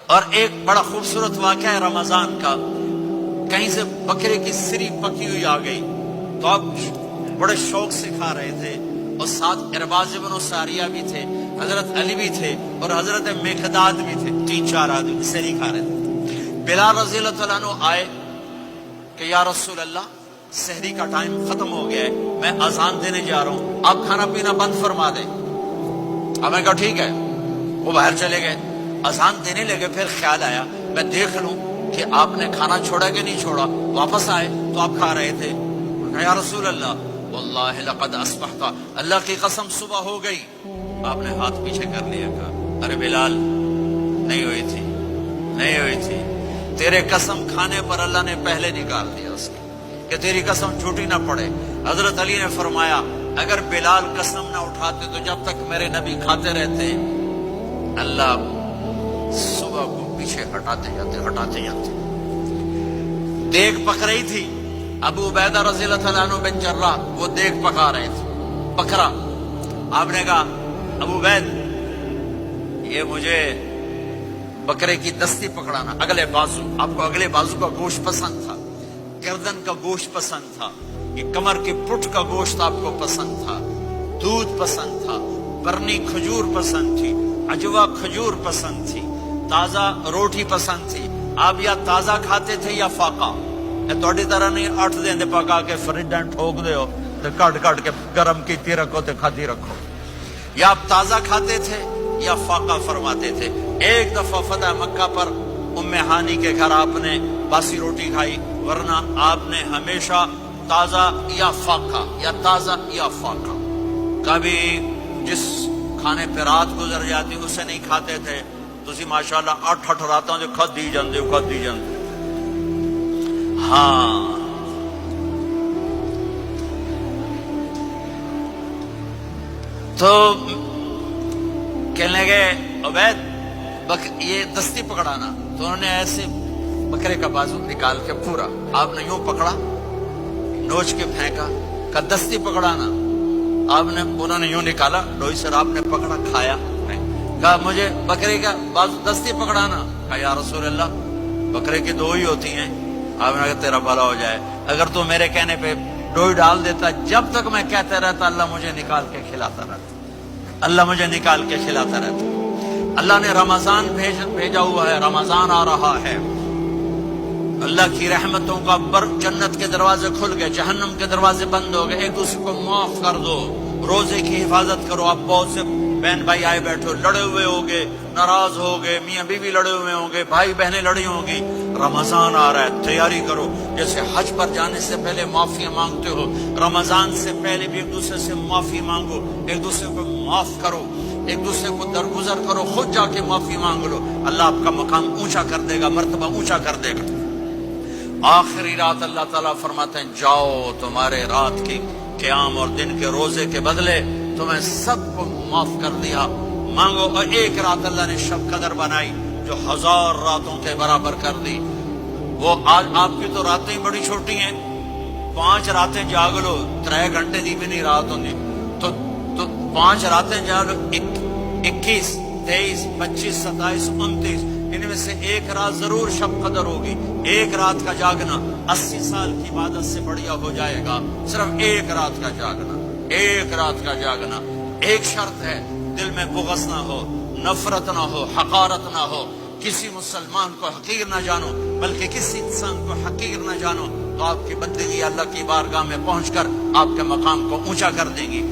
اور ایک بڑا خوبصورت واقعہ ہے رمضان کا، کہیں سے بکرے کی سری پکی ہوئی آ گئی تو آپ بڑے شوق سے کھا رہے تھے، اور ساتھ ارباز بن ساریہ بھی تھے، حضرت علی بھی تھے اور حضرت مقداد بھی تھے، 3-4 آدمی سری کھا رہے تھے۔ بلال رضی اللہ تعالیٰ عنہ آئے کہ یا رسول اللہ سحری کا ٹائم ختم ہو گیا ہے، میں اذان دینے جا رہا ہوں، آپ کھانا پینا بند فرما دیں۔ اب میں کہا ٹھیک ہے، وہ باہر چلے گئے، اذان دینے لگے، پھر خیال آیا میں دیکھ لوں کہ آپ نے کھانا چھوڑا کہ نہیں چھوڑا، واپس آئے تو آپ کھا رہے تھے۔ یا رسول اللہ واللہ لقد اصبحت، اللہ کی قسم صبح ہو گئی۔ آپ نے ہاتھ پیچھے کر لیا، کہا ارے بلال نہیں ہوئی تھی، نہیں ہوئی تھی، تیرے قسم کھانے پر اللہ نے پہلے نکال دیا اس کی کہ تیری قسم جھوٹی نہ پڑے۔ حضرت علی نے فرمایا اگر بلال قسم نہ اٹھاتے تو جب تک میرے نبی کھاتے رہتے اللہ صبح کو پیچھے ہٹاتے جاتے۔ دیگ پک رہی تھی، ابو عبیدہ رضی اللہ تعالیٰ عنہ بن جراح وہ دیگ پکا رہے تھے، پکڑا۔ آپ نے کہا ابو عبید یہ مجھے بکرے کی دستی پکڑانا، اگلے بازو، آپ کو اگلے بازو کا گوشت پسند تھا، گردن کا گوشت پسند تھا، یہ کمر کے پٹ کا گوشت آپ کو پسند تھا، دودھ پسند تھا، برنی کھجور پسند تھی، عجوا کھجور پسند تھی، تازہ روٹی پسند تھی۔ آپ یا تازہ کھاتے تھے یا فاقہ، تھوڑی طرح نہیں 8 دن پکا کے فریج ٹھوک دے ہو تو کٹ کے گرم کیتی رکھو تو کھاتی رکھو، یا آپ تازہ کھاتے تھے یا فاقہ فرماتے تھے۔ ایک دفعہ فتح مکہ پر ام ہانی کے گھر آپ نے باسی روٹی کھائی، ورنہ آپ نے ہمیشہ تازہ یا فاقہ یا تازہ یا فاقہ، کبھی جس کھانے پہ رات گزر جاتی اسے نہیں کھاتے تھے۔ تسی ماشاءاللہ 8 راتوں جو کھدی جاندے ہو۔ ہاں تو کہنے لگے عبید یہ دستی پکڑانا، تو انہوں نے ایسے بکرے کا بازو نکال کے پورا آپ نے یوں پکڑا، نوچ کے پھینکا، کہ دستی پکڑانا، آپ نے انہوں نے یوں نکالا ڈوئی سر، آپ نے پکڑا کھایا، کہا مجھے بکرے کا بازو دستی پکڑانا، کہا یا رسول اللہ بکرے کی 2 ہی ہوتی ہیں۔ آپ نے کہا تیرا بھلا ہو جائے، اگر تو میرے کہنے پہ ڈوئی ڈال دیتا، جب تک میں کہتے رہتا اللہ مجھے نکال کے کھلاتا رہتا، اللہ مجھے نکال کے کھلاتا رہتا۔ اللہ نے رمضان بھیجا ہوا ہے، رمضان آ رہا ہے، اللہ کی رحمتوں کا جنت کے دروازے کھل گئے، جہنم کے دروازے بند ہو گئے، ایک دوسرے کو معاف کر دو، روزے کی حفاظت کرو۔ آپ بہت سے بہن بھائی آئے بیٹھو، لڑے ہوئے ہوگے، ناراض ہوگے، میاں بیوی لڑے ہوئے ہوں گے، بھائی بہنیں لڑی ہوں گی، رمضان آ رہا ہے، تیاری کرو۔ جیسے حج پر جانے سے پہلے معافی مانگتے ہو، رمضان سے پہلے بھی ایک دوسرے سے معافی مانگو، ایک دوسرے کو معاف کرو، ایک دوسرے کو درگزر کرو، خود جا کے معافی مانگ لو، اللہ آپ کا مقام اونچا کر دے گا، مرتبہ اونچا کر دے گا۔ آخری رات اللہ تعالیٰ فرماتے ہیں جاؤ، تمہارے رات کی قیام اور دن کے روزے کے بدلے تمہیں سب کو معاف کر دیا، مانگو۔ اور ایک رات اللہ نے شب قدر بنائی جو 1000 راتوں کے برابر کر دی۔ وہ آج آپ کی تو راتیں بڑی چھوٹی ہیں، 5 راتیں جاگ لو، 3 گھنٹے دی بھی نہیں رات ہوندی، تو 5 راتیں جاگ لو، 21 23 25 27 29، ان میں سے ایک رات ضرور شب قدر ہوگی۔ ایک رات کا جاگنا 80 سال کی عبادت سے بڑھیا ہو جائے گا، صرف ایک رات کا جاگنا، ایک رات کا جاگنا۔ ایک شرط ہے، دل میں بغض نہ ہو، نفرت نہ ہو، حقارت نہ ہو، کسی مسلمان کو حقیر نہ جانو، بلکہ کسی انسان کو حقیر نہ جانو، تو آپ کی بندگی اللہ کی بارگاہ میں پہنچ کر آپ کے مقام کو اونچا کر دیں گی۔